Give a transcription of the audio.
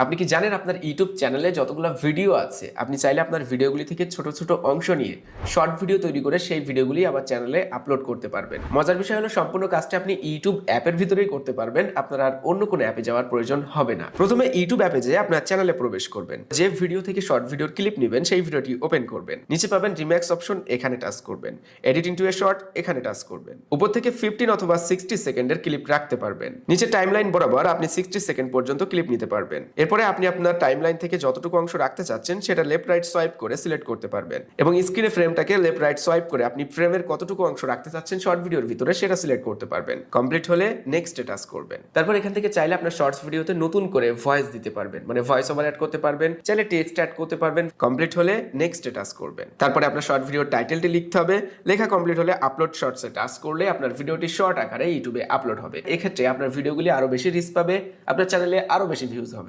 আপনি কি জানেন আপনার ইউটিউব চ্যানেলে যতগুলো ভিডিও আছে আপনি চাইলে আপনার ভিডিওগুলি থেকে ছোট ছোট অংশ নিয়ে শর্ট ভিডিও তৈরি করে সেই ভিডিওগুলি আবার চ্যানেলে আপলোড করতে পারবেন। মজার বিষয় হলো সম্পূর্ণ কাজটা আপনি ইউটিউব অ্যাপের ভিতরেই করতে পারবেন, আপনার আর অন্য কোনো অ্যাপে যাওয়ার প্রয়োজন হবে না। প্রথমে ইউটিউব অ্যাপে যেয়ে আপনার চ্যানেলে প্রবেশ করবেন, যে ভিডিও থেকে শর্ট ভিডিওর ক্লিপ নেবেন সেই ভিডিওটি ওপেন করবেন। নিচে পাবেন রিম্যাক্স অপশন, এখানে টাচ করবেন। এডিট ইনটু এ শর্ট, এখানে টাচ করবেন। উপর থেকে 15 অথবা 60 সেকেন্ডের ক্লিপ রাখতে পারবেন। নিচে টাইমলাইন বরাবর আপনি 60 সেকেন্ড পর্যন্ত ক্লিপ নিতে পারবেন। এরপরে আপনি আপনার টাইমলাইন থেকে যতটুকু অংশ রাখতে চাচ্ছেন সেটা লেফট রাইট সোয়াইপ করে সিলেক্ট করতে পারবেন এবং স্ক্রিনে ফ্রেমটাকে লেফট রাইট সোয়াইপ করে আপনি ফ্রেমের কতটুকু অংশ রাখতে চাচ্ছেন শর্ট ভিডিওর ভিতরে সেটা সিলেক্ট করতে পারবেন। কমপ্লিট হলে নেক্সটে টাচ করবেন। তারপর এখান থেকে চাইলে আপনার শর্টস ভিডিওতে নতুন করে ভয়েস দিতে পারবেন, মানে ভয়েস ওভার অ্যাড করতে পারবেন, চাইলে টেক্সট অ্যাড করতে পারবেন। কমপ্লিট হলে নেক্সটে টাচ করবেন। তারপরে আপনার শর্ট ভিডিওর টাইটেলটি লিখতে হবে। লেখা কমপ্লিট হলে আপলোড শর্টসে টাচ করলে আপনার ভিডিওটি শর্ট আকারে ইউটিউবে আপলোড হবে। এক্ষেত্রে আপনার ভিডিওগুলি আরো বেশি রিচ পাবে, আপনার চ্যানেলে আরো বেশি ভিউজ হবে।